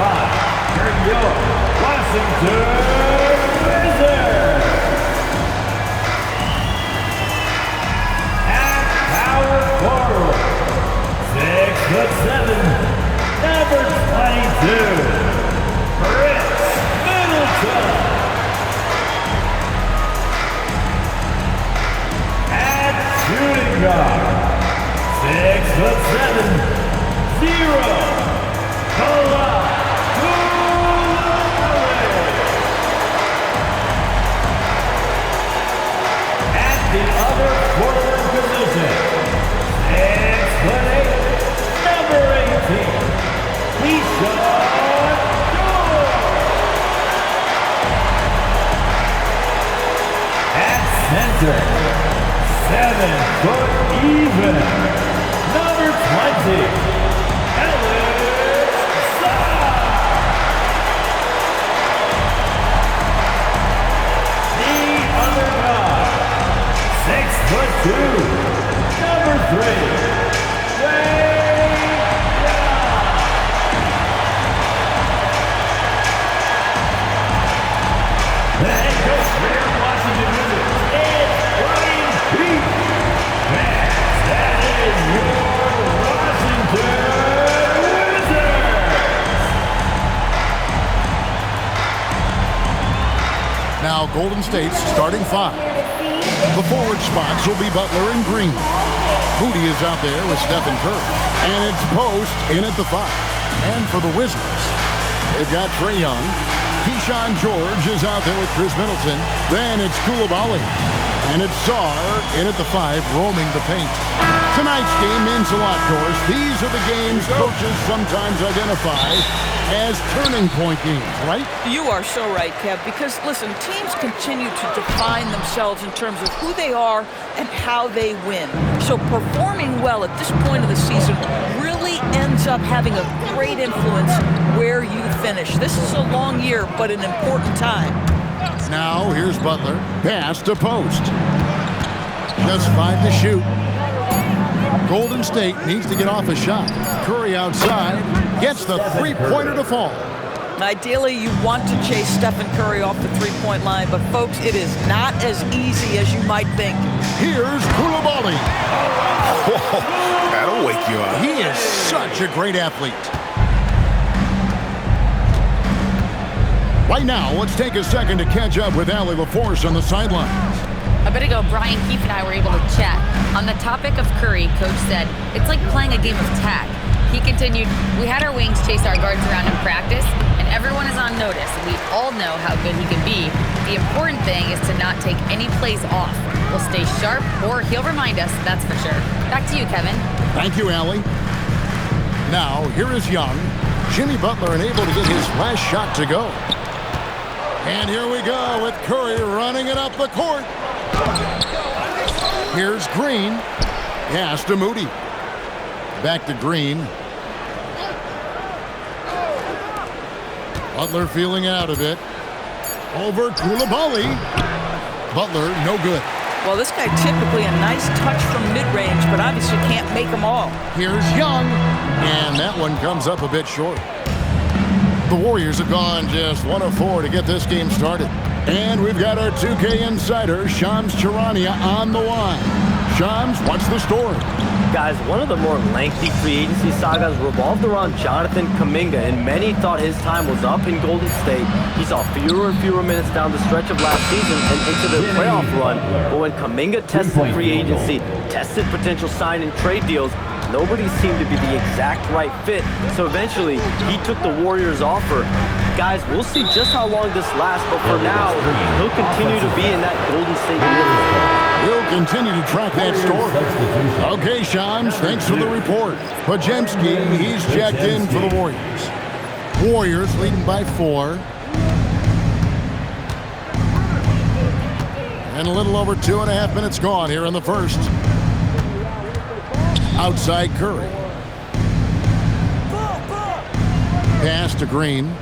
5, your Washington Wizards. At power forward, 6'7", number 22, Chris Middleton. At shooting guard, 6'7", 0. At the other forward position, 6'8", number 18, Keyshawn George. At center, 7 foot even, number 20. Number 2, number 3, Trae Young. The head coach for your Washington Wizards is Brian Peake. That is your Washington Wizards. Now Golden State's starting 5. The forward spots will be Butler and Green. Moody is out there with Stephen Curry. And it's Post in at the 5. And for the Wizards, they've got Trae Young. Keyshawn George is out there with Chris Middleton. Then it's Coulibaly. And it's Sarr in at the 5, roaming the paint. Tonight's game means a lot, of course. These are the games coaches sometimes identify as turning point games, right? You are so right, Kev, because, listen, teams continue to define themselves in terms of who they are and how they win. So performing well at this point of the season really ends up having a great influence where you finish. This is a long year, but an important time. Now, here's Butler. Pass to Post. Just 5 to shoot. Golden State needs to get off a shot. Curry outside gets the three-pointer to fall. Ideally, you want to chase Stephen Curry off the three-point line, but folks, it is not as easy as you might think. Here's Coulibaly. Whoa, that'll wake you up. He is such a great athlete. Right now, let's take a second to catch up with Allie LaForce on the sidelines. A bit ago, Brian Keefe and I were able to chat. On the topic of Curry, Coach said, it's like playing a game of tag. He continued, we had our wings chase our guards around in practice, and everyone is on notice. We all know how good he can be. The important thing is to not take any plays off. We'll stay sharp, or he'll remind us, that's for sure. Back to you, Kevin. Thank you, Allie. Now, here is Young. Jimmy Butler unable to get his last shot to go. And here we go with Curry running it up the court. Here's Green. Pass to Moody. Back to Green. Butler feeling out of it. Over Coulibaly. Butler, no good. Well, this guy typically a nice touch from mid-range, but obviously can't make them all. Here's Young. And that one comes up a bit short. The Warriors have gone just 1 of 4 to get this game started. And we've got our 2K insider, Shams Charania, on the line. Shams, what's the story? Guys, one of the more lengthy free agency sagas revolved around Jonathan Kuminga, and many thought his time was up in Golden State. He saw fewer and fewer minutes down the stretch of last season and into the playoff run. But when Kuminga tested free agency, tested potential sign and trade deals, nobody seemed to be the exact right fit. So eventually, he took the Warriors' offer. Guys, we'll see just how long this lasts, but for now, he'll continue to be in that Golden State uniform. We'll continue to track that story. Okay, Shams, thanks for the report. Podziemski, he's checked in for the Warriors. Warriors leading by 4. And a little over 2.5 minutes gone here in the first. Outside Curry. Pass to Green.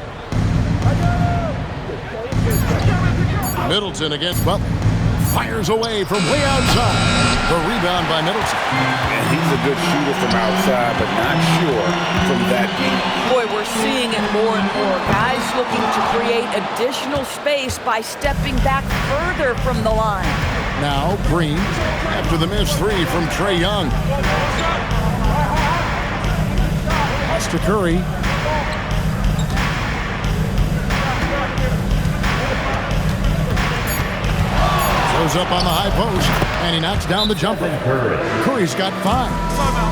Middleton against Butler. Fires away from way outside. The rebound by Middleton. And he's a good shooter from outside, but not sure from that deep. Boy, we're seeing it more and more. Guys looking to create additional space by stepping back further from the line. Now Green after the missed three from Trae Young. Pass to Curry. Goes up on the high post, and he knocks down the jumper. Curry's got 5.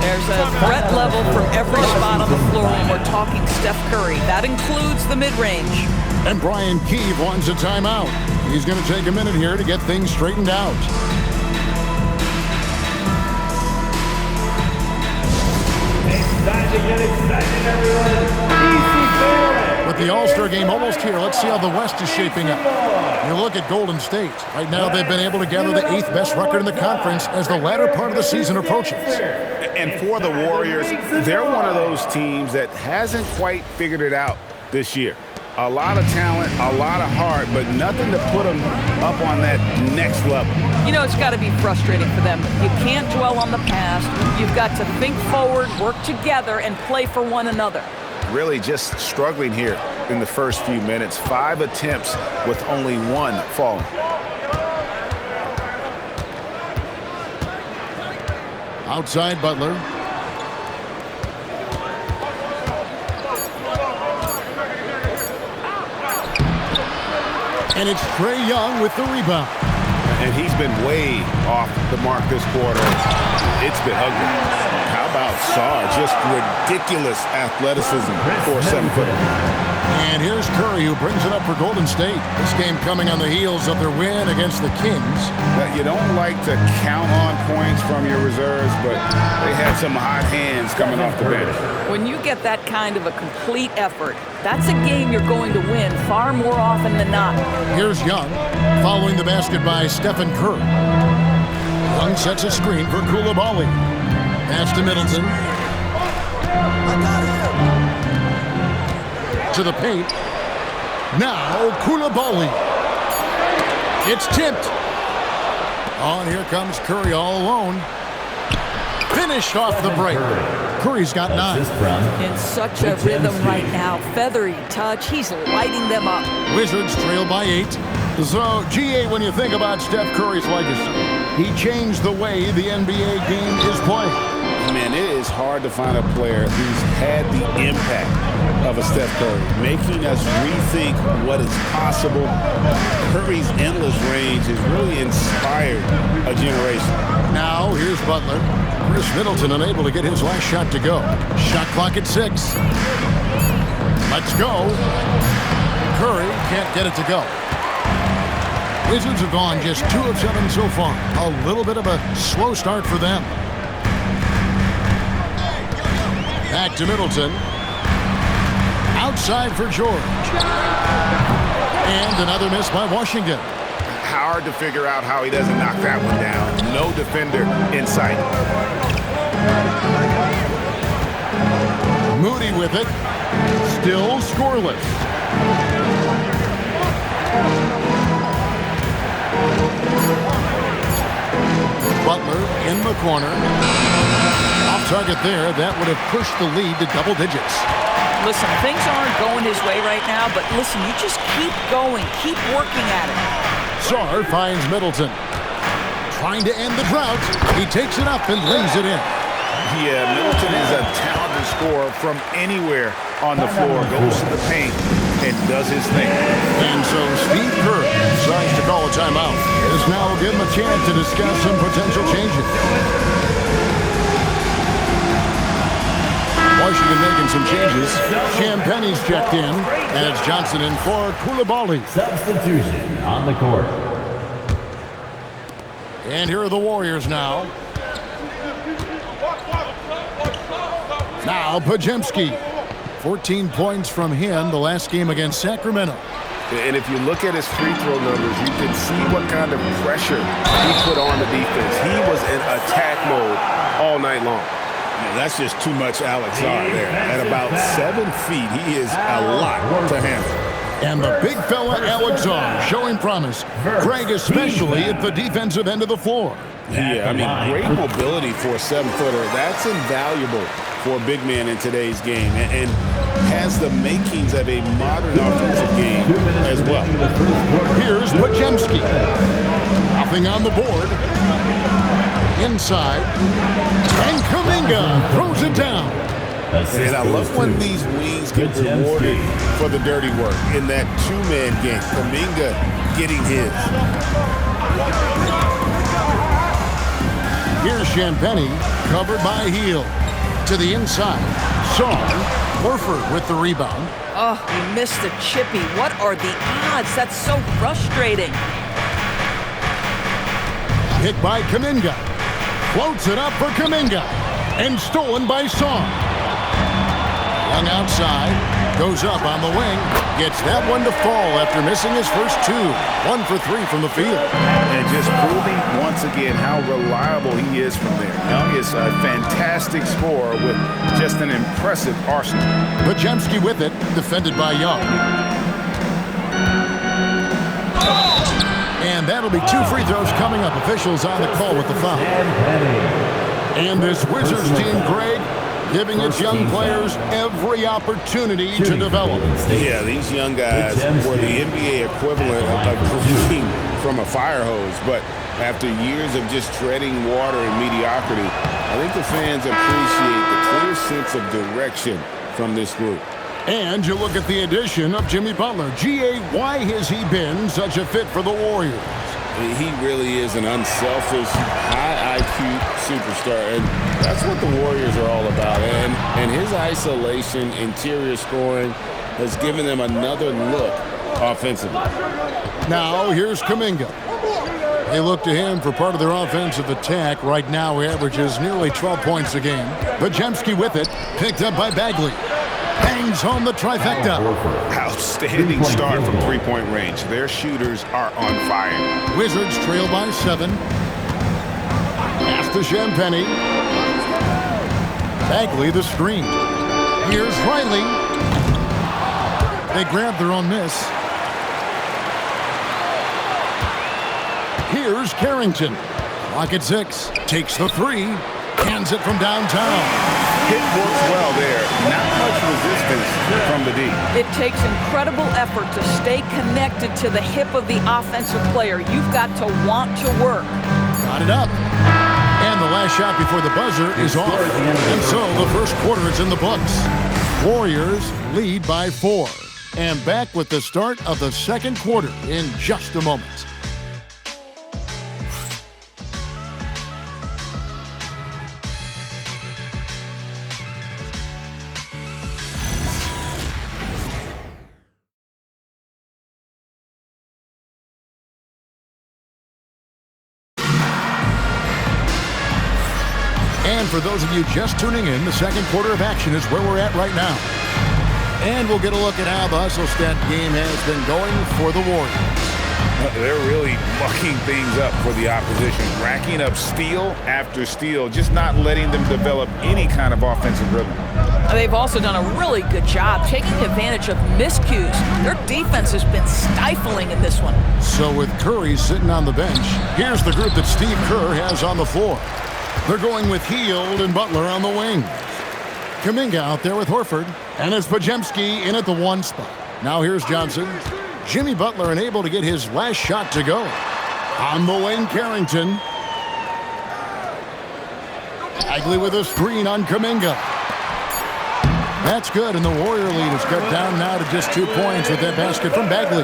There's a threat level from every spot on the floor when we're talking Steph Curry. That includes the mid-range. And Brian Keefe wants a timeout. He's going to take a minute here to get things straightened out. It's time to get excited, everyone. Easy fairway. With the All-Star game almost here, let's see how the West is shaping up. You look at Golden State. Right now, they've been able to gather the 8th best record in the conference as the latter part of the season approaches. And for the Warriors, they're one of those teams that hasn't quite figured it out this year. A lot of talent, a lot of heart, but nothing to put them up on that next level. You know, it's got to be frustrating for them. You can't dwell on the past. You've got to think forward, work together, and play for one another. Really just struggling here in the first few minutes. 5 attempts with only 1 falling. Outside Butler. And it's Trae Young with the rebound. And he's been way off the mark this quarter. It's been ugly. How about Saar? Just ridiculous athleticism for a 7-footer. And here's Curry, who brings it up for Golden State. This game coming on the heels of their win against the Kings. You don't like to count on points from your reserves, but they had some hot hands coming off the bench. When you get that kind of a complete effort, that's a game you're going to win far more often than not. Here's Young, following the basket by Stephen Curry. Young sets a screen for Coulibaly. Pass to Middleton. To the paint. Now Coulibaly. It's tipped. Oh, and here comes Curry all alone. Finished off the break. Curry's got 9. In such a rhythm right now. Feathery touch. He's lighting them up. Wizards trail by 8. So, GA, when you think about Steph Curry's legacy, he changed the way the NBA game is played. Man, it is hard to find a player who's had the impact of a Steph Curry, making us rethink what is possible. Curry's endless range has really inspired a generation. Now, here's Butler. Chris Middleton unable to get his last shot to go. Shot clock at 6. Let's go. Curry can't get it to go. Wizards have gone just 2 of 7 so far. A little bit of a slow start for them. Back to Middleton. Outside for George. And another miss by Washington. Hard to figure out how he doesn't knock that one down. No defender in sight. Moody with it. Still scoreless. Butler in the corner. Off target there. That would have pushed the lead to double digits. Listen, things aren't going his way right now, but listen, you just keep going. Keep working at it. Saar finds Middleton. Trying to end the drought. He takes it up and lays it in. Yeah, Middleton is a talented scorer from anywhere on the floor. Goes to the paint and does his thing. And so Steve Kerr decides to call a timeout. This now will give him a chance to discuss some potential changes. Washington making some changes. Champagne's checked in, and it's Johnson in for Coulibaly. Substitution on the court. And here are the Warriors now. Now Podziemski. 14 points from him the last game against Sacramento. And if you look at his free throw numbers, you can see what kind of pressure he put on the defense. He was in attack mode all night long. Yeah, that's just too much Alex Saar there. At about 7 feet, he is a lot to handle. And the big fella, Alex Zong, showing promise. Greg, especially at the defensive end of the floor. Yeah, I mean, great mobility for a 7-footer. That's invaluable for a big man in today's game, and has the makings of a modern offensive game as well. Here's Podziemski. Nothing on the board. Inside. And Kuminga throws it down. And I love when these wings get rewarded for the dirty work in that two-man game. Kuminga getting his. Here's Champagnie, covered by Hield. To the inside. Song. Horford with the rebound. Oh, he missed the chippy. What are the odds? That's so frustrating. Hit by Kuminga. Floats it up for Kuminga. And stolen by Song. Young outside. Goes up on the wing. Gets that one to fall after missing his first two. 1 for 3 from the field. And just proving once again how reliable he is from there. Young is a fantastic scorer with just an impressive arsenal. Podziemski with it, defended by Young. And that'll be 2 free throws coming up. Officials on the call with the foul. And this Wizards team, Greg, giving its young players every opportunity to develop. Yeah, these young guys were the NBA equivalent of drinking from a fire hose, but after years of just treading water and mediocrity, I think the fans appreciate the clear sense of direction from this group. And you look at the addition of Jimmy Butler. G.A., why has he been such a fit for the Warriors? He really is an unselfish, high IQ superstar, and that's what the Warriors are all about. And his isolation, interior scoring has given them another look offensively. Now, here's Kuminga. They look to him for part of their offensive attack. Right now, he averages nearly 12 points a game. Podziemski with it, picked up by Bagley. Bangs home the trifecta. Outstanding start from three-point range. Their shooters are on fire. Wizards trail by 7. Pass to Champagnie. Bagley the screen. Here's Riley. They grab their own miss. Here's Carrington. Clock at 6. Takes the 3. Hands it from downtown. Hit works well there. Not much resistance from the D. It takes incredible effort to stay connected to the hip of the offensive player. You've got to want to work. Got it up. And the last shot before the buzzer is off. And so the first quarter is in the books. Warriors lead by 4. And back with the start of the second quarter in just a moment. And for those of you just tuning in, the second quarter of action is where we're at right now. And we'll get a look at how the hustle stat game has been going for the Warriors. They're really mucking things up for the opposition, racking up steal after steal, just not letting them develop any kind of offensive rhythm. They've also done a really good job taking advantage of miscues. Their defense has been stifling in this one. So with Curry sitting on the bench, here's the group that Steve Kerr has on the floor. They're going with Hield and Butler on the wing. Kuminga out there with Horford. And it's Podziemski in at the 1 spot. Now here's Johnson. Jimmy Butler unable to get his last shot to go. On the wing, Carrington. Bagley with a screen on Kuminga. That's good, and the Warrior lead is cut down now to just 2 points with that basket from Bagley.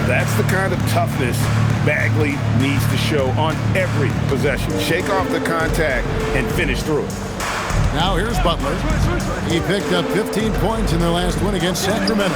That's the kind of toughness Bagley needs to show on every possession. Shake off the contact and finish through it. Now here's Butler. He picked up 15 points in their last win against Sacramento.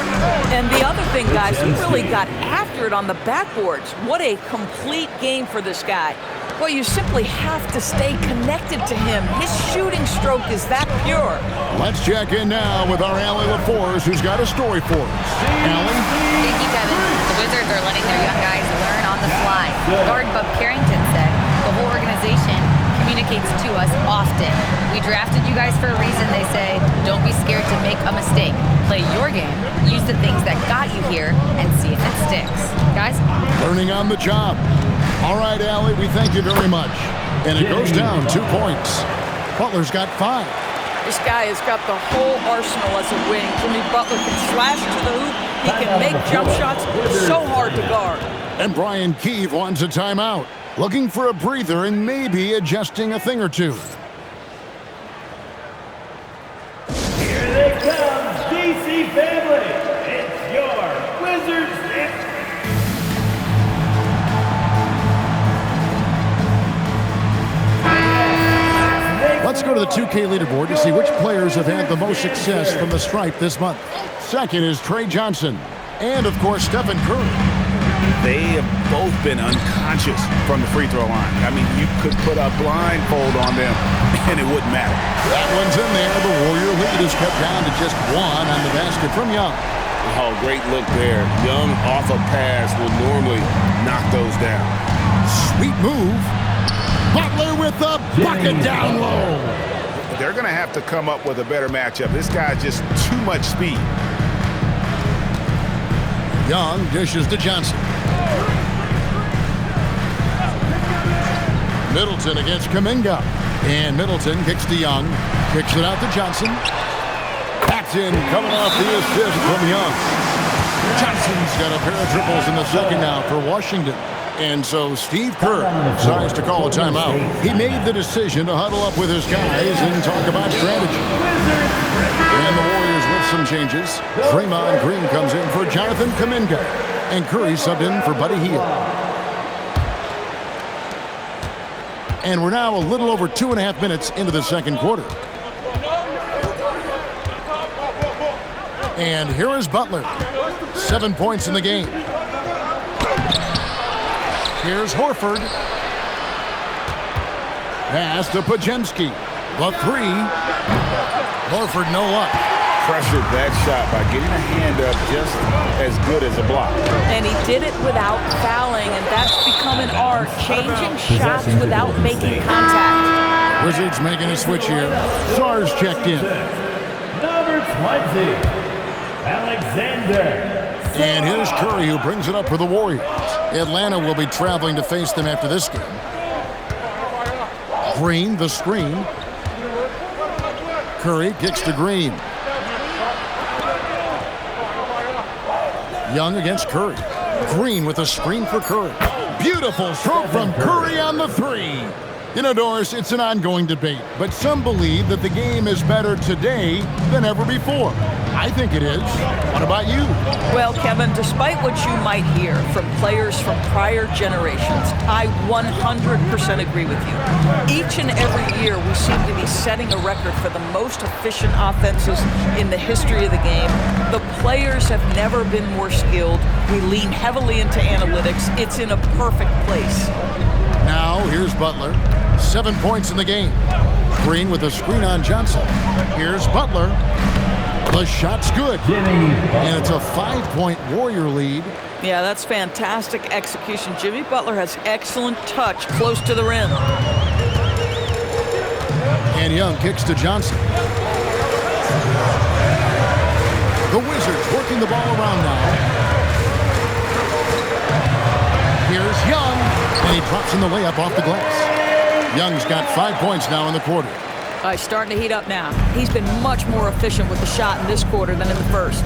And the other thing, guys, he really got after it on the backboards. What a complete game for this guy. Well, you simply have to stay connected to him. His shooting stroke is that pure. Let's check in now with our Allie LaForce, who's got a story for us. Allie? Thank you, Kevin. The Wizards are letting their young guys learn on the fly. Guard Bob Carrington said the whole organization communicates to us often. We drafted you guys for a reason, they say. Don't be scared to make a mistake. Play your game, use the things that got you here, and see if it sticks. Guys? Learning on the job. All right, Allie, we thank you very much. And it goes down 2 points. Butler's got 5. This guy has got the whole arsenal as a wing. Jimmy Butler can slash to the hoop. He can make jump shots so hard to guard. And Brian Keefe wants a timeout. Looking for a breather and maybe adjusting a thing or two. Here they come, DC family. It's your Wizards. Let's go to the 2K leaderboard to see which players have had the most success from the stripe this month. Second is Trey Johnson. And, of course, Stephen Curry. They have both been unconscious from the free throw line. I mean, you could put a blindfold on them, and it wouldn't matter. That one's in there. The Warrior lead is cut down to just 1 on the basket from Young. Oh, great look there. Young off a pass will normally knock those down. Sweet move. Butler with the bucket down low. They're going to have to come up with a better matchup. This guy's just too much speed. Young dishes to Johnson. Middleton against Kuminga. And Middleton kicks to Young. Kicks it out to Johnson. That's in, coming off the assist from Young. Johnson's got a pair of triples in the second now for Washington. And so Steve Kerr decides to call a timeout. He made the decision to huddle up with his guys and talk about strategy. And the Warriors with some changes. Draymond Green comes in for Jonathan Kuminga. And Curry subbed in for Buddy Hield. And we're now a little over 2.5 minutes into the second quarter. And here is Butler. 7 points in the game. Here's Horford. Pass to Podziemski. The 3. Horford no luck. Pressured that shot by getting a hand up just as good as a block. And he did it without fouling, and that's become an art, changing shots without making contact. Wizards making a switch here. Sarge checked in. Number 20, Alexander. And here's Curry, who brings it up for the Warriors. Atlanta will be traveling to face them after this game. Green, the screen. Curry kicks to Green. Young against Curry. Green with a screen for Curry. Beautiful stroke from Curry on the 3. You know, Doris, it's an ongoing debate, but some believe that the game is better today than ever before. I think it is. What about you? Well, Kevin, despite what you might hear from players from prior generations, I 100% agree with you. Each and every year, we seem to be setting a record for the most efficient offenses in the history of the game. The players have never been more skilled. We lean heavily into analytics. It's in a perfect place. Now, here's Butler. 7 points in the game. Green with a screen on Johnson. Here's Butler. The shot's good. And it's a 5-point Warrior lead. Yeah, that's fantastic execution. Jimmy Butler has excellent touch close to the rim. And Young kicks to Johnson. The Wizards working the ball around now. Here's Young. And he drops in the layup off the glass. Young's got 5 points now in the quarter. He's starting to heat up now. He's been much more efficient with the shot in this quarter than in the first.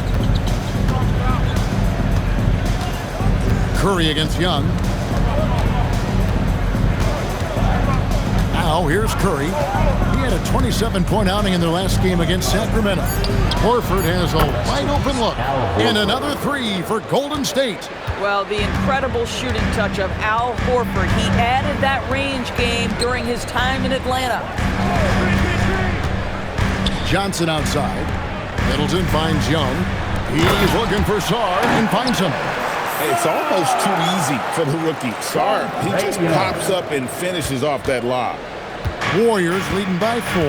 Curry against Young. Now here's Curry. He had a 27-point outing in their last game against Sacramento. Horford has a wide open look. And another 3 for Golden State. Well, the incredible shooting touch of Al Horford. He added that range game during his time in Atlanta. Johnson outside. Middleton finds Young. He's looking for Sarr and finds him. It's almost too easy for the rookie. Sarr, he just pops up and finishes off that lob. Warriors leading by 4.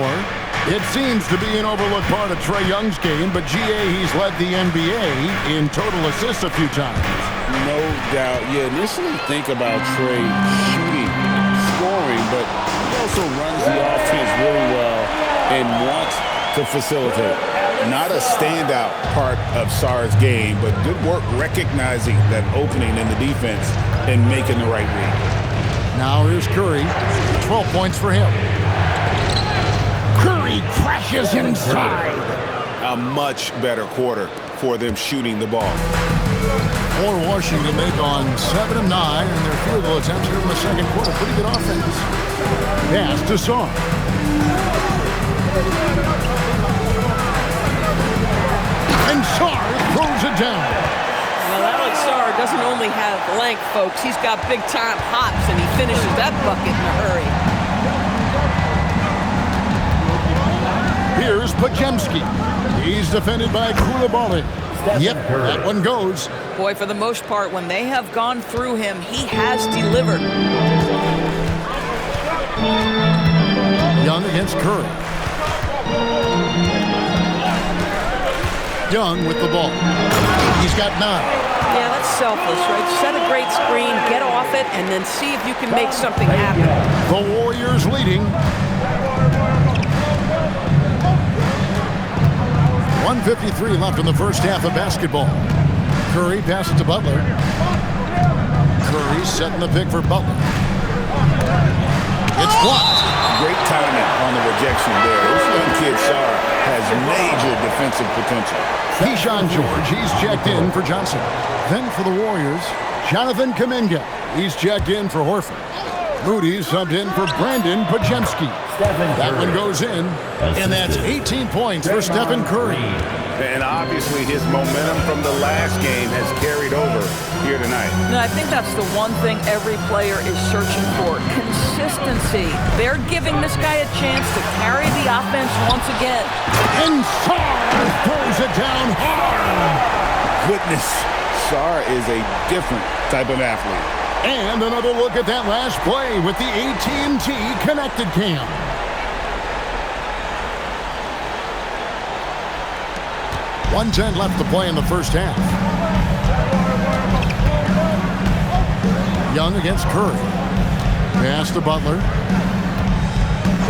It seems to be an overlooked part of Trae Young's game, but GA, he's led the NBA in total assists a few times. No doubt. You initially think about Trae shooting scoring, but he also runs the offense really well and wants to facilitate. Not a standout part of Sarr's game, but good work recognizing that opening in the defense and making the right read. Now here's Curry. 12 points for him. Curry crashes inside. A much better quarter for them shooting the ball. For Washington, they've gone 7 of 9 in their field goal attempts here in the second quarter. Pretty good offense. Pass to Sarr. And Sarr throws it down. Well, Alex Sarr doesn't only have length, folks. He's got big-time hops, and he finishes that bucket in a hurry. Here's Podziemski. He's defended by Coulibaly. Yep, that one goes. Boy, for the most part, when they have gone through him, he has delivered. Young against Curry. Young with the ball. He's got 9. Yeah, that's selfless, right? Set a great screen, get off it, and then see if you can make something happen. The Warriors leading. 1:53 left in the first half of basketball. Curry passes to Butler. Curry setting the pick for Butler. It's blocked. Great timing on the rejection there. This young kid, Sarr, has major defensive potential. Keyshawn George, he's checked in for Johnson. Then for the Warriors, Jonathan Kuminga. He's checked in for Horford. Moody's subbed in for Brandon Podziemski. That one goes in, and that's 18 points for Stephen Curry. And obviously his momentum from the last game has carried over here tonight. No, I think that's the one thing every player is searching for, consistency. They're giving this guy a chance to carry the offense once again. And Sarr throws it down hard. Goodness, Sarr is a different type of athlete. And another look at that last play with the AT&T Connected Cam. .110 left to play in the first half. Young against Curry. Pass to Butler.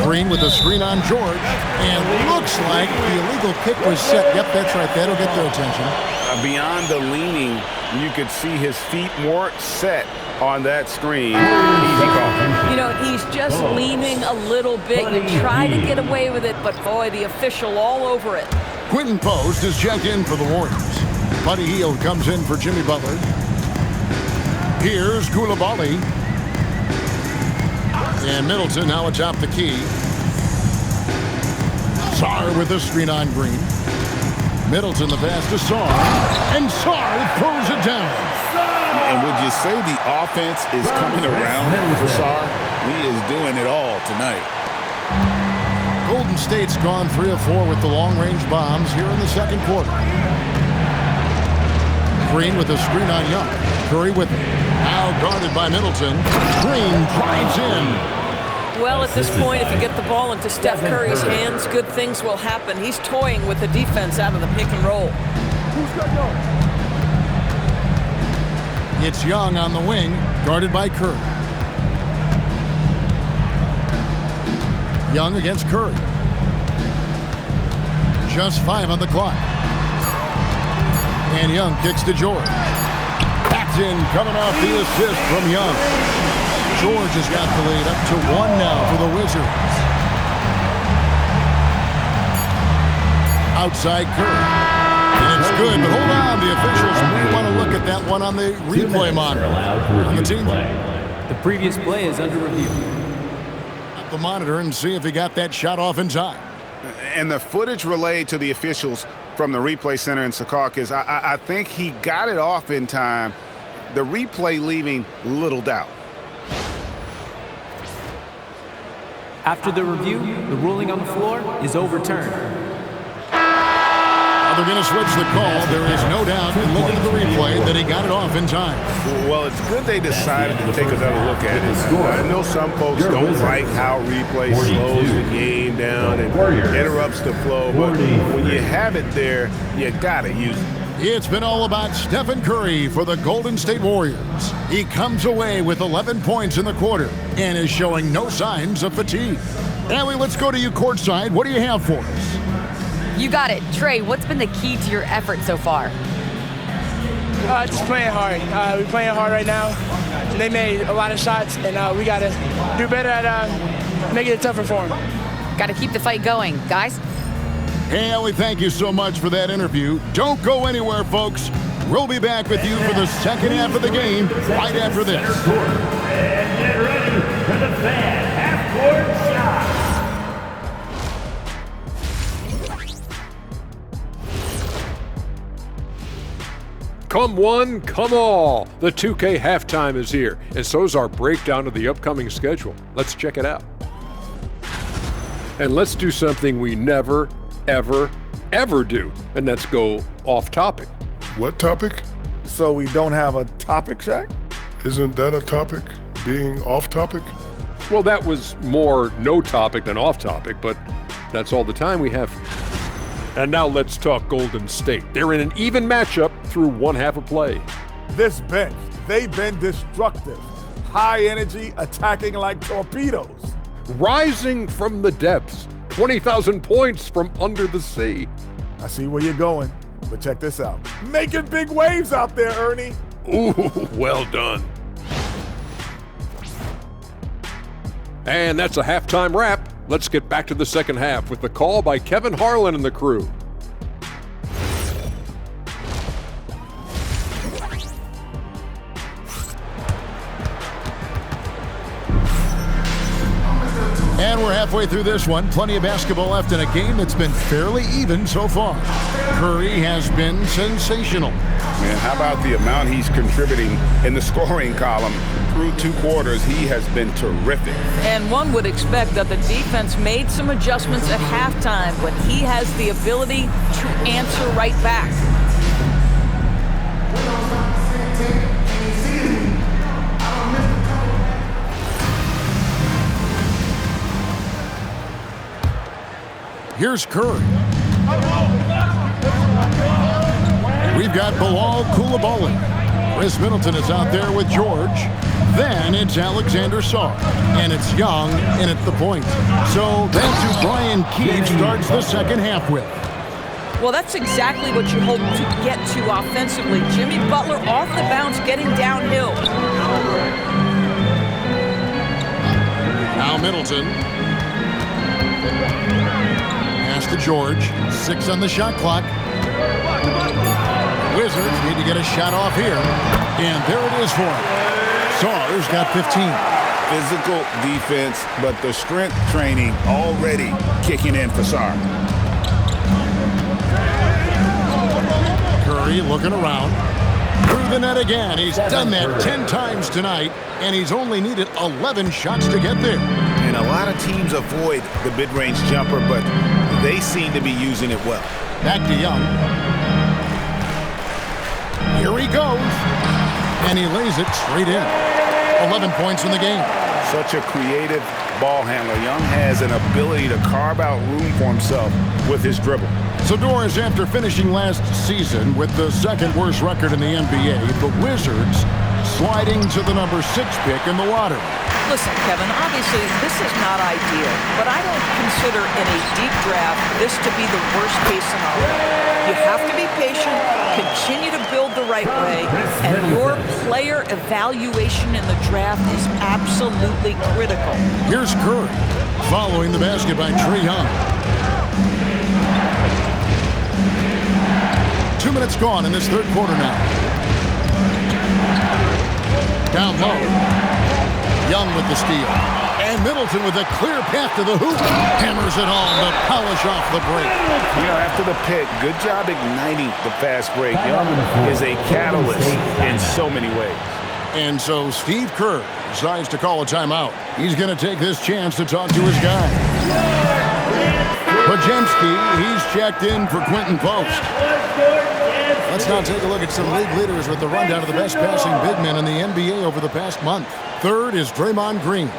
Green with the screen on George. And looks like the illegal kick was set. Yep, that's right. That'll get their attention. Beyond the leaning, you could see his feet more set on that screen. Easy call. You know, he's just leaning a little bit. You try to get away with it, but boy, the official all over it. Quinton Post is checked in for the Warriors. Buddy Hield comes in for Jimmy Butler. Here's Coulibaly. And Middleton now atop the key. Sarr with the screen on Green. Middleton the pass to Sarr. And Sarr throws it down. And would you say the offense is coming around for Sarr? He is doing it all tonight. Golden State's gone 3 of 4 with the long-range bombs here in the second quarter. Green with the screen on Young. Curry with it. Now guarded by Middleton. Green drives in. Well, at this point, if you get the ball into Steph Curry's hands, good things will happen. He's toying with the defense out of the pick and roll. It's Young on the wing, guarded by Curry. Young against Curry. Just 5 on the clock. And Young kicks to George. Backed in, coming off the assist from Young. George has got the lead up to 1 now for the Wizards. Outside Curry. And it's good, but hold on. The officials may want to look at that one on the replay monitor. On the team. The previous play is under review. The monitor and see if he got that shot off in time. And the footage relayed to the officials from the replay center in Secaucus, I think he got it off in time. The replay leaving little doubt. After the review, the ruling on the floor is overturned. They're going to switch the call. There is no doubt, looking at the replay, that he got it off in time. Well, it's good they decided to take another look at it. I know some folks don't like how replay slows the game down and interrupts the flow, but when you have it there, you got to use it. It's been all about Stephen Curry for the Golden State Warriors. He comes away with 11 points in the quarter and is showing no signs of fatigue. Allie, let's go to you courtside. What do you have for us? You got it. Trey, what's been the key to your effort so far? Just playing hard. We're playing hard right now. They made a lot of shots, and we got to do better at making it tougher for them. Got to keep the fight going. Guys? Hey, Allie, thank you so much for that interview. Don't go anywhere, folks. We'll be back with you for the second half of the game right after this. And get ready for the fan half-court shot. Come one, come all. The 2K halftime is here, and so is our breakdown of the upcoming schedule. Let's check it out. And let's do something we never, ever, ever do, and that's go off topic. What topic? So we don't have a topic, Shaq? Isn't that a topic, being off topic? Well, that was more no topic than off topic, but that's all the time we have. And now let's talk Golden State. They're in an even matchup through one half of play. This bench, they've been destructive. High energy, attacking like torpedoes. Rising from the depths, 20,000 points from under the sea. I see where you're going, but check this out. Making big waves out there, Ernie. Ooh, well done. And that's a halftime wrap. Let's get back to the second half with the call by Kevin Harlan and the crew. And we're halfway through this one. Plenty of basketball left in a game that's been fairly even so far. Curry has been sensational. Man, how about the amount he's contributing in the scoring column? Through 2 quarters, he has been terrific. And one would expect that the defense made some adjustments at halftime, but he has the ability to answer right back. Here's Curry. We've got Bilal Coulibaly. Chris Middleton is out there with George. Then it's Alexander Sarr. And it's Young in at the point. So that's who Brian Keefe starts the second half with. Well, that's exactly what you hope to get to offensively. Jimmy Butler off the bounce, getting downhill. Now Middleton. Pass to George. 6 on the shot clock. Wizards need to get a shot off here. And there it is for him. Sarr's got 15. Physical defense, but the strength training already kicking in for Sarr. Curry looking around. Through the net again. He's done that 10 times tonight, and he's only needed 11 shots to get there. And a lot of teams avoid the mid-range jumper, but they seem to be using it well. Back to Young. Here he goes. And he lays it straight in. 11 points in the game. Such a creative ball handler. Young has an ability to carve out room for himself with his dribble. So, Doris, after finishing last season with the second worst record in the NBA, the Wizards sliding to the number 6 pick in the lottery. Listen, Kevin, obviously this is not ideal, but I don't consider in a deep draft this to be the worst-case scenario. You have to be patient, continue to build the right way, and your player evaluation in the draft is absolutely critical. Here's Curry, following the basket by Trae Young. 2 minutes gone in this third quarter now. Down low. Young with the steal. And Middleton with a clear path to the hoop. Hammers it home to polish off the break. You know, after the pick, good job igniting the fast break. Young is a catalyst in so many ways. And so Steve Kerr decides to call a timeout. He's going to take this chance to talk to his guy. Podziemski, he's checked in for Quentin Post. Let's now take a look at some league leaders with the rundown of the best passing big men in the NBA over the past month. Third is Draymond Green.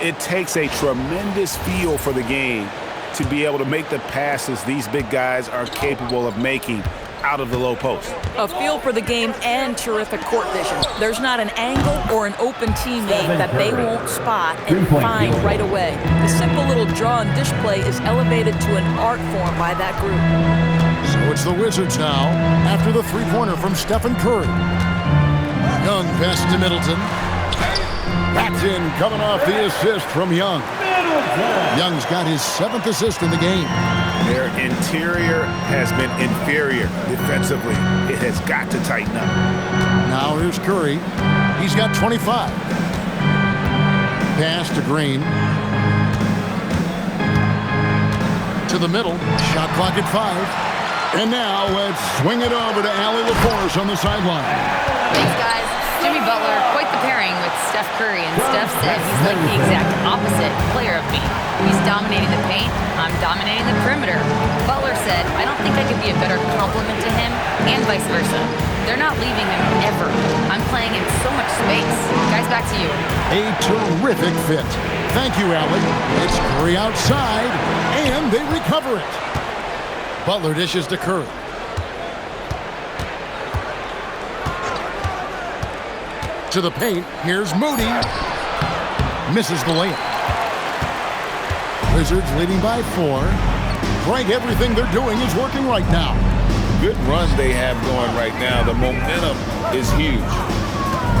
It takes a tremendous feel for the game to be able to make the passes these big guys are capable of making. out of the low post. A feel for the game and terrific court vision. There's not an angle or an open teammate that they won't spot and find right away. The simple little draw and dish play is elevated to an art form by that group. So it's the Wizards now after the three-pointer from Stephen Curry. Young pass to Middleton. That's in, coming off the assist from Young. Young's got his 7th assist in the game. Their interior has been inferior defensively. It has got to tighten up. Now here's Curry. He's got 25. Pass to Green. To the middle. Shot clock at 5. And now let's swing it over to Allie LaForce on the sideline. Thanks, guys. Jimmy Butler, quite the pairing with Steph Curry, and Steph said he's like the exact opposite player of me. He's dominating the paint, I'm dominating the perimeter. Butler said, I don't think I could be a better complement to him, and vice versa. They're not leaving him ever. I'm playing in so much space. Guys, back to you. A terrific fit. Thank you, Allie. It's Curry outside, and they recover it. Butler dishes to Curry. To the paint, here's Moody. Misses the layup. Wizards leading by 4. Frank, everything they're doing is working right now. Good run they have going right now. The momentum is huge.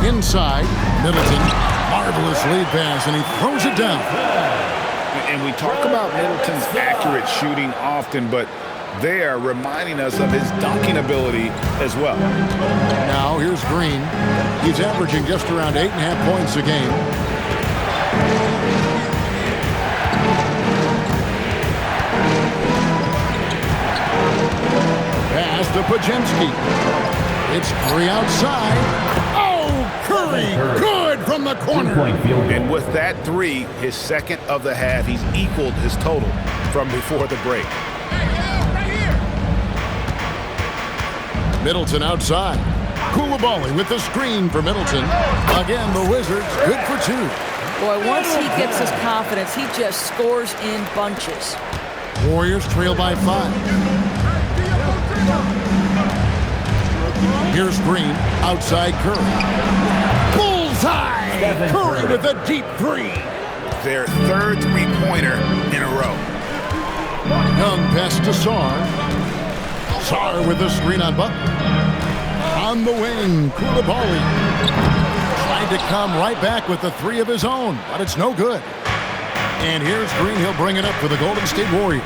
Inside, Middleton. Marvelous lead pass, and he throws it down. And we talk about Middleton's accurate shooting often, but they are reminding us of his dunking ability as well. Now here's Green. He's averaging just around 8.5 points a game. Pass to Pajemski. It's Curry outside. Oh, Curry, good from the corner. And with that 3, his second of the half, he's equaled his total from before the break. Middleton outside. Koulibaly with the screen for Middleton. Again, the Wizards good for 2. Boy, once he gets his confidence, he just scores in bunches. Warriors trail by 5. Here's Green, outside Curry. Bullseye! Curry with a deep 3. Their 3rd three-pointer in a row. Young pass to Sarr. Sarr with the screen on Butler. On the wing, Koulibaly. Tried to come right back with the 3 of his own, but it's no good. And here's Green. He'll bring it up for the Golden State Warriors.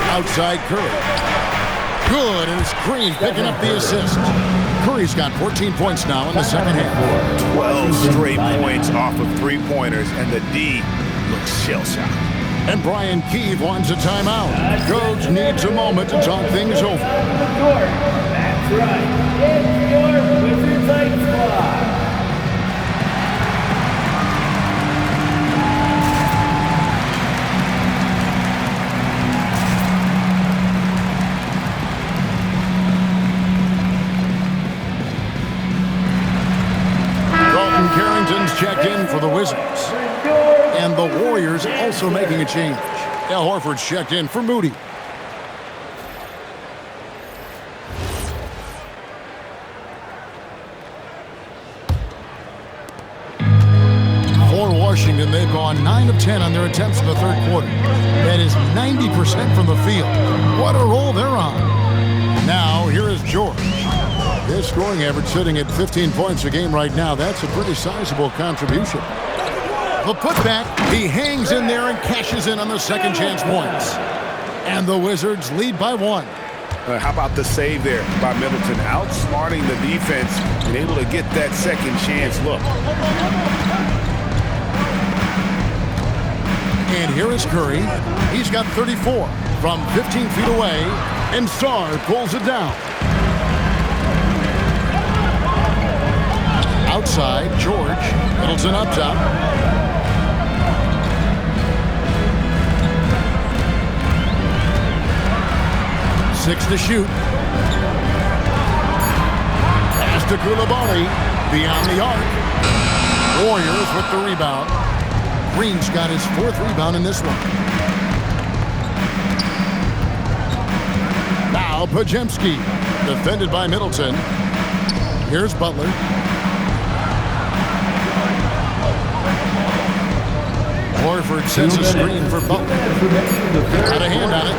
Outside Curry. Good, and it's Green picking up the assist. Curry's got 14 points now in the second half. 12 straight points off of three-pointers, and the D looks shell-shocked. And Brian Keefe wants a timeout. Coach needs a moment to talk things over. That's right. It's your Wizards Ice Squad. Dalton Carrington's checked in for the Wizards. And the Warriors also making a change. Al Horford's checked in for Moody. For Washington, they've gone 9 of 10 on their attempts in the third quarter. That is 90% from the field. What a roll they're on. Now, here is George. His scoring average sitting at 15 points a game right now. That's a pretty sizable contribution. The putback, he hangs in there and cashes in on the second chance points. And the Wizards lead by 1. How about the save there by Middleton, outsmarting the defense and able to get that second chance look. And here is Curry. He's got 34 from 15 feet away, and Sarr pulls it down. Outside, George. Middleton up top. Six to shoot. Pass to Koulibaly. Beyond the arc. Warriors with the rebound. Green's got his 4th rebound in this one. Now Now Podziemski, defended by Middleton. Here's Butler. Horford sends a screen for Butler. Had a hand on it.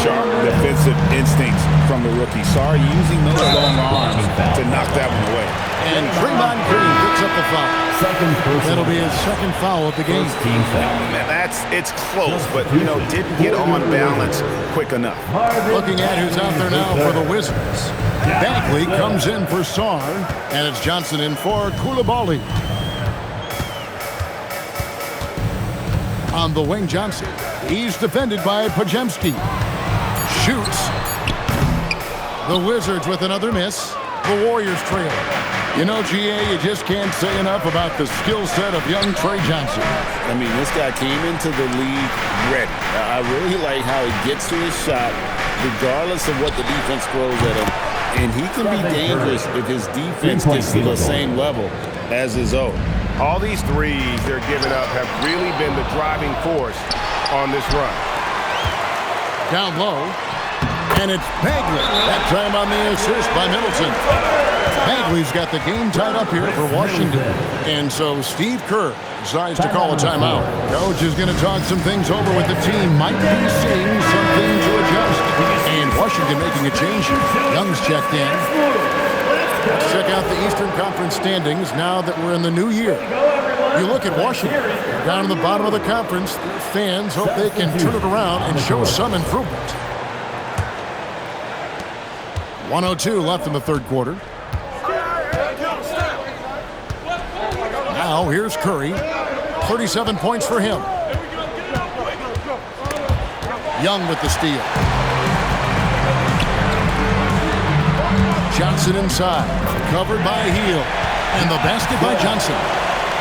Sharp defensive instincts from the rookie. Sorry, using those long arms to knock that one away. And Draymond Green picks up the foul. That'll be his second foul of the game. Man, it's close, but, didn't get on balance quick enough. Looking at who's out there now for the Wizards. Bagley comes in for Sarr, and it's Johnson in for Coulibaly. On the wing, Johnson. He's defended by Podziemski. Shoots. The Wizards with another miss. The Warriors trail. GA, you just can't say enough about the skill set of young Trey Johnson. I mean, this guy came into the league ready. I really like how he gets to his shot, regardless of what the defense throws at him. And he can be dangerous if his defense gets to the same level as his own. All these threes they're giving up have really been the driving force on this run. Down low, and it's Bagley. That time on the assist by Middleton. Bagley's got the game tied up here for Washington. And so Steve Kerr decides to call a timeout. Coach is going to talk some things over with the team. Might be seeing something to adjust. And Washington making a change. Young's checked in. Let's check out the Eastern Conference standings now that we're in the new year. You look at Washington, down in the bottom of the conference. Their fans hope they can turn it around and show some improvement. 1:02 left in the third quarter. Now here's Curry. 37 points for him. Young with the steal. Johnson inside. Covered by Hield. And the basket by Johnson.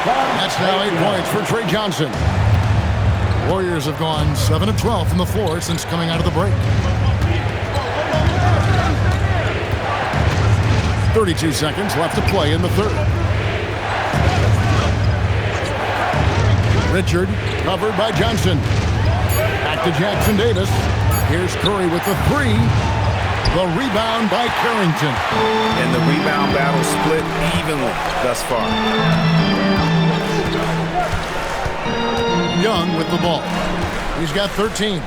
That's now 8 points for Trey Johnson. Warriors have gone 7 of 12 from the floor since coming out of the break. 32 seconds left to play in the third. Richard, covered by Johnson. Back to Jackson Davis. Here's Curry with the three. The rebound by Carrington. And the rebound battle split evenly thus far. Young with the ball. He's got 13.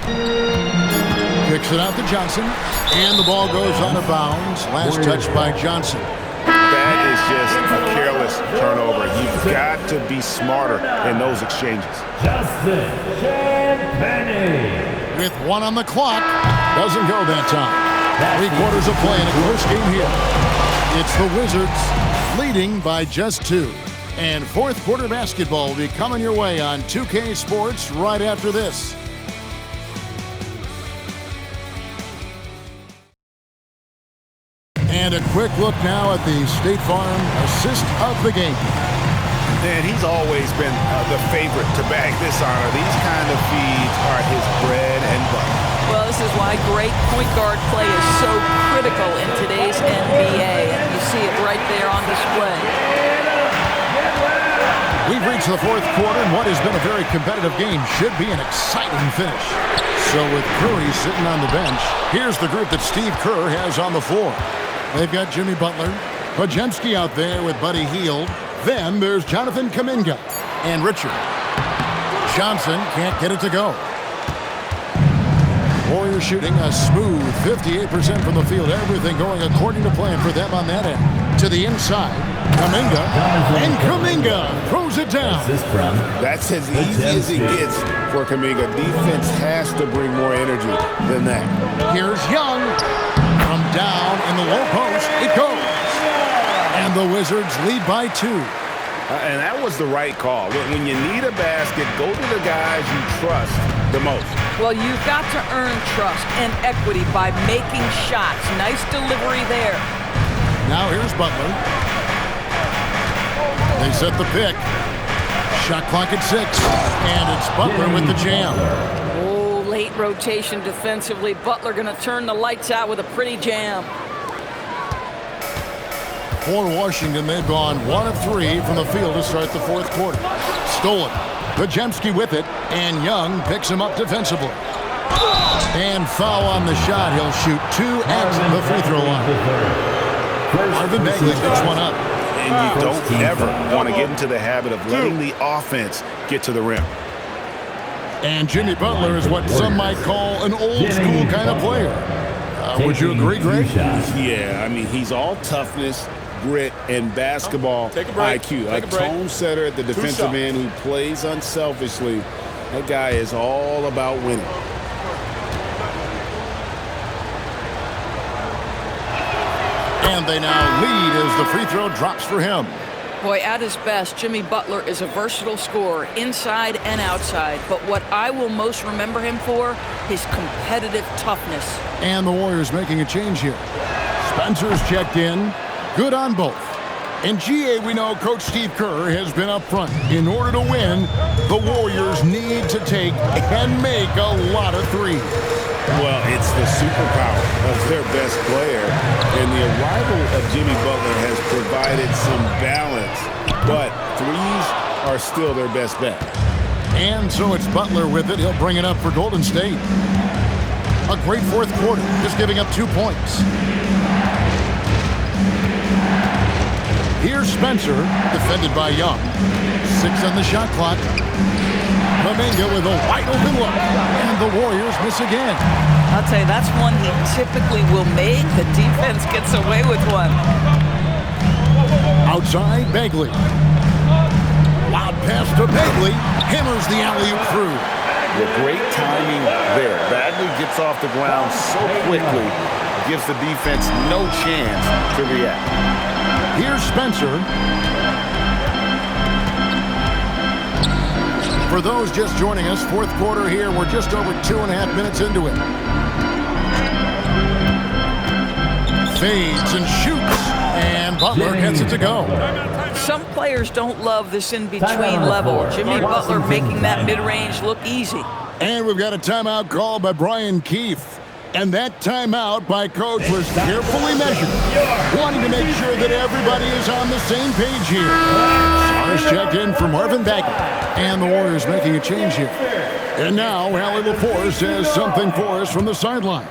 Kicks it out to Johnson. And the ball goes out of bounds. Last touch by Johnson. That is just a careless turnover. You've got to be smarter in those exchanges. Justin Champagnie. With 1 on the clock. Doesn't go that time. 3/4 of play in a close game here. It's the Wizards leading by just 2. And fourth quarter basketball will be coming your way on 2K Sports right after this. And a quick look now at the State Farm assist of the game. And he's always been the favorite to bag this honor. These kind of feeds are his bread and butter. Well, this is why great point guard play is so critical in today's NBA. And you see it right there on display. We've reached the fourth quarter, and what has been a very competitive game should be an exciting finish. So with Curry sitting on the bench, here's the group that Steve Kerr has on the floor. They've got Jimmy Butler, Podziemski out there with Buddy Hield. Then there's Jonathan Kuminga and Richard. Johnson can't get it to go. Warriors shooting a smooth 58% from the field. Everything going according to plan for them on that end. To the inside, Kuminga, and Kuminga throws it down. That's as easy as it gets for Kuminga. Defense has to bring more energy than that. Here's Young. From down in the low post, it goes. And the Wizards lead by 2. And that was the right call. When you need a basket, go to the guys you trust the most. Well, you've got to earn trust and equity by making shots. Nice delivery there. Now here's Butler. They set the pick. Shot clock at 6. And it's Butler with the jam. Oh, late rotation defensively. Butler going to turn the lights out with a pretty jam. For Washington, they've gone 1 of 3 from the field to start the fourth quarter. Stolen. Podziemski with it, and Young picks him up defensively. And foul on the shot. He'll shoot 2 at the free throw line. Marvin Bagley picks one up. And you don't ever want to get into the habit of letting the offense get to the rim. And Jimmy Butler is what some might call an old-school kind of player. Would you agree, Greg? Yeah, I mean, he's all toughness, grit, and basketball IQ. A tone setter at the defensive end who plays unselfishly. That guy is all about winning. And they now lead as the free throw drops for him. Boy, at his best, Jimmy Butler is a versatile scorer, inside and outside. But what I will most remember him for, his competitive toughness. And the Warriors making a change here. Spencer's checked in. Good on both. In GA, we know Coach Steve Kerr has been up front. In order to win, the Warriors need to take and make a lot of threes. Well, it's the superpower of their best player, and the arrival of Jimmy Butler has provided some balance, but threes are still their best bet. And so it's Butler with it. He'll bring it up for Golden State. A great fourth quarter, just giving up 2 points. Here's Spencer, defended by Young. 6 on the shot clock. Kuminga with a wide open look, and the Warriors miss again. I'll tell you, that's one he typically will make. The defense gets away with one. Outside, Bagley. Wild pass to Bagley. Hammers the alley-oop through. The great timing there. Bagley gets off the ground so quickly, gives the defense no chance to react. Here's Spencer. For those just joining us, fourth quarter here. We're just over 2.5 minutes into it. Fades and shoots, and Butler gets it to go. Some players don't love this in-between level. Jimmy Butler making that mid-range look easy. And we've got a timeout called by Brian Keefe. And that timeout by Coach was carefully measured, wanting to make sure that everybody is on the same page here. Sarge checked in for Marvin Bagley, and the Warriors making a change here. And now, Allie LaForce says something for us from the sideline.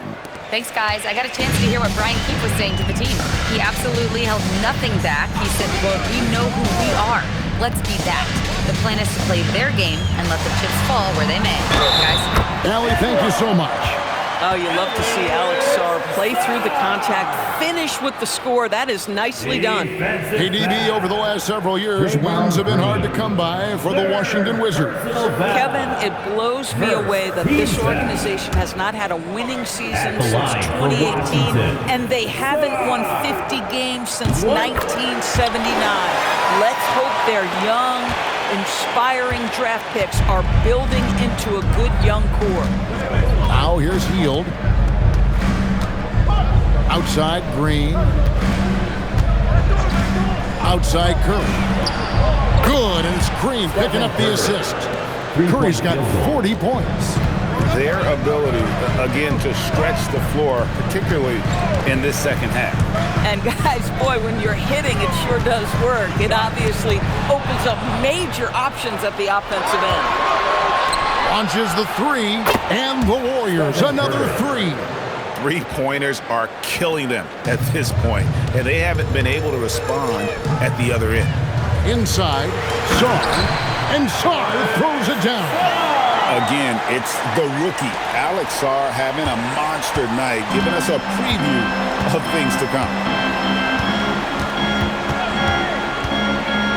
Thanks, guys. I got a chance to hear what Brian Keefe was saying to the team. He absolutely held nothing back. He said, well, we know who we are. Let's be that. The plan is to play their game and let the chips fall where they may. Guys. Allie, thank you so much. Oh, you love to see Alex Sarr play through the contact, finish with the score. That is nicely done. KDB, over the last several years, wins have been hard to come by for the Washington Wizards. Kevin, it blows me away that this organization has not had a winning season since 2018, and they haven't won 50 games since 1979. Let's hope their young, inspiring draft picks are building into a good young core. Now here's Hield. Outside Green. Outside Curry. Good, and it's Green picking up the assist. Curry's got 40 points. Their ability, again, to stretch the floor, particularly in this second half. And guys, boy, when you're hitting, it sure does work. It obviously opens up major options at the offensive end. Launches the three, and the Warriors another three. Three-pointers are killing them at this point, and they haven't been able to respond at the other end. Inside, Sarr, and Sarr throws it down. Again, it's the rookie, Alex Sarr, having a monster night, giving us a preview of things to come.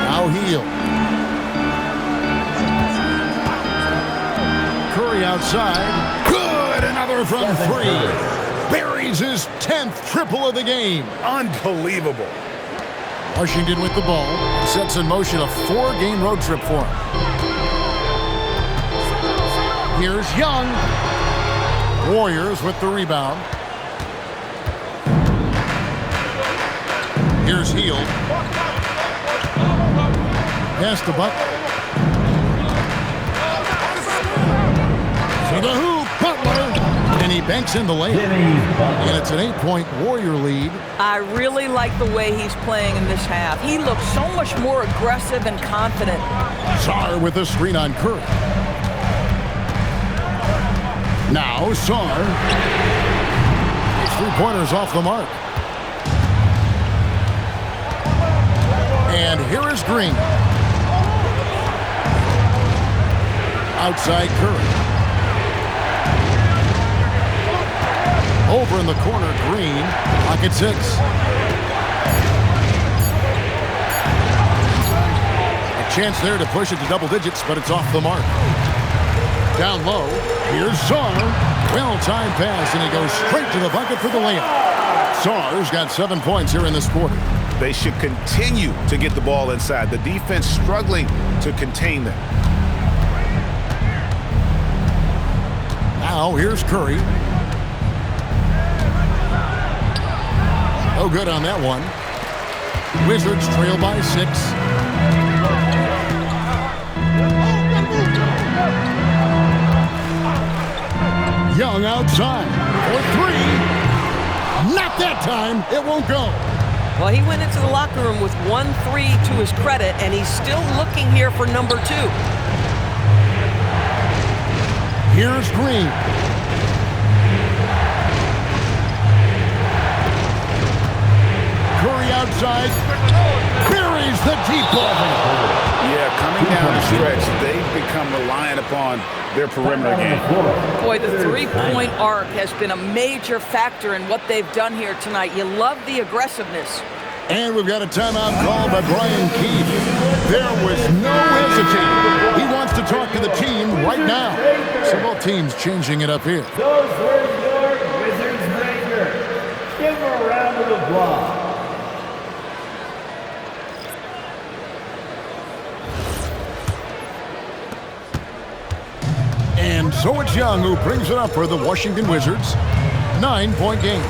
Now Hield. Curry outside. Good, another from three. Buries his 10th triple of the game. Unbelievable. Washington with the ball. Sets in motion a 4-game road trip for him. Here's Young. Warriors with the rebound. Here's Hield. Pass to Butler. To the hoop, Butler. And he banks in the layup. And it's an 8-point Warrior lead. I really like the way he's playing in this half. He looks so much more aggressive and confident. Sarr with a screen on Curry. Now Sarr. His three-pointers off the mark. And here is Green. Outside Curry. Over in the corner, Green. Pocket 6. A chance there to push it to double digits, but it's off the mark. Down low, here's Sarr. Well-timed pass, and he goes straight to the bucket for the layup. Sarr's got 7 points here in this quarter. They should continue to get the ball inside. The defense struggling to contain them. Now here's Curry. No good on that one. Wizards trail by 6. Young outside for 3. Not that time. It won't go. Well, he went into the locker room with 1 3 to his credit, and he's still looking here for number 2. Here's Green. Curry outside. Buries the deep ball. Yeah, coming down the stretch, they've become reliant upon their perimeter game. Boy, the three-point arc has been a major factor in what they've done here tonight. You love the aggressiveness. And we've got a timeout called by Brian Keefe. There was no hesitating. He wants to talk to the team right now. So both teams changing it up here. Those were your Wizards Rangers. Give them a round of applause. And so it's Young who brings it up for the Washington Wizards. 9-point game.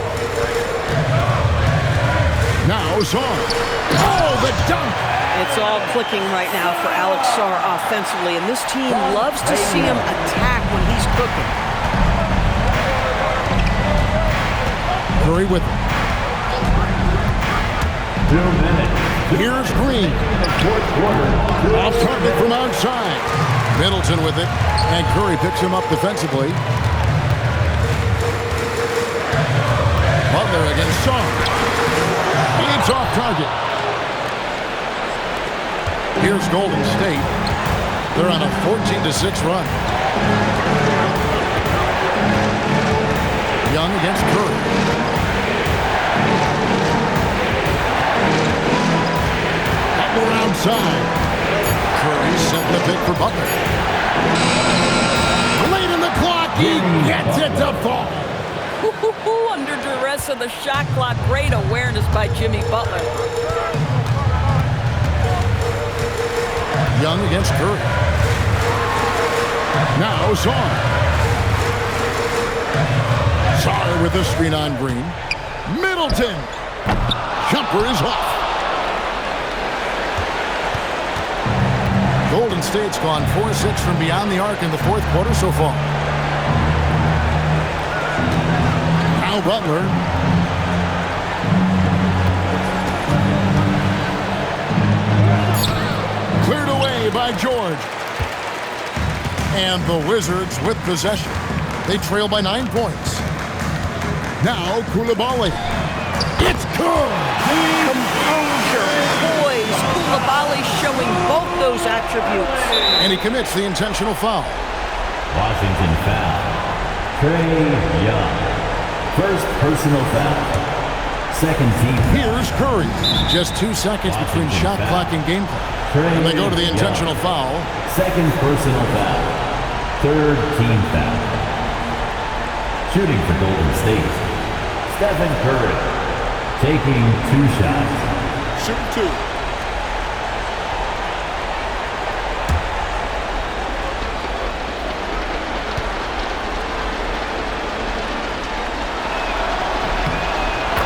Now Sarr. Oh, the dunk! It's all clicking right now for Alex Sarr offensively, and this team loves to see him attack when he's cooking. Curry with it. 2 minutes. Here's Green. Off target from outside. Middleton with it, and Curry picks him up defensively. Butler against Sarr. It's off target. Here's Golden State. They're on a 14-6 run. Young against Curry. Butler outside. Curry setting the pick for Butler. Late in the clock, he gets it to fall. Under duress of the shot clock. Great awareness by Jimmy Butler. Young against Curry. Now Sarr. Sarr with the screen on Green. Middleton. Jumper is off. Golden State's gone 4-6 from beyond the arc in the fourth quarter so far. Now Butler. Cleared away by George. And the Wizards with possession. They trail by 9 points. Now Koulibaly. It's good. Composure, poise. Koulibaly showing both those attributes. And he commits the intentional foul. Washington foul. Trae Young. First personal foul. Second team. Here's Curry. Just 2 seconds between shot clock and game clock. And they go to the intentional foul. Second personal foul. Third team foul. Shooting for Golden State. Stephen Curry. Taking 2 shots. Shoot 2.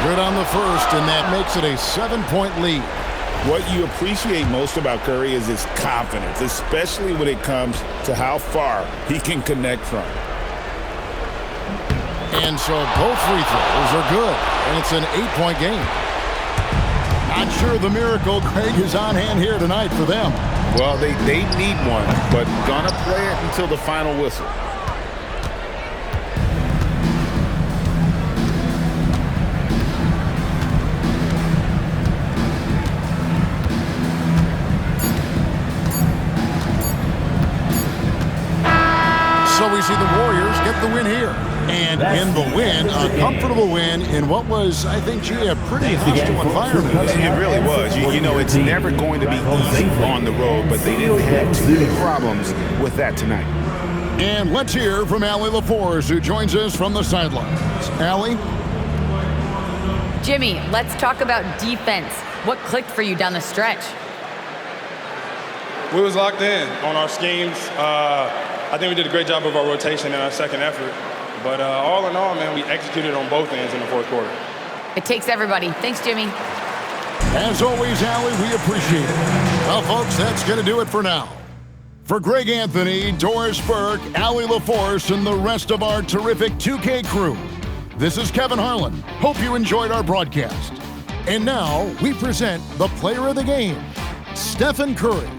Good on the first, and that makes it a 7-point lead. What you appreciate most about Curry is his confidence, especially when it comes to how far he can connect from. And so both free throws are good, and it's an 8-point game. Not sure the miracle Craig is on hand here tonight for them. Well, they need one, but gonna play it until the final whistle. in the win, a comfortable win in what was, I think, G, a pretty hostile environment. It really was. You know, it's never going to be easy on the road, but they didn't have too many problems with that tonight. And let's hear from Allie LaForce, who joins us from the sidelines. Allie? Jimmy, let's talk about defense. What clicked for you down the stretch? We was locked in on our schemes. I think we did a great job of our rotation in our second effort. But all in all, man, we executed on both ends in the fourth quarter. It takes everybody. Thanks, Jimmy. As always, Allie, we appreciate it. Well, folks, that's going to do it for now. For Greg Anthony, Doris Burke, Allie LaForce, and the rest of our terrific 2K crew, this is Kevin Harlan. Hope you enjoyed our broadcast. And now we present the player of the game, Stephen Curry.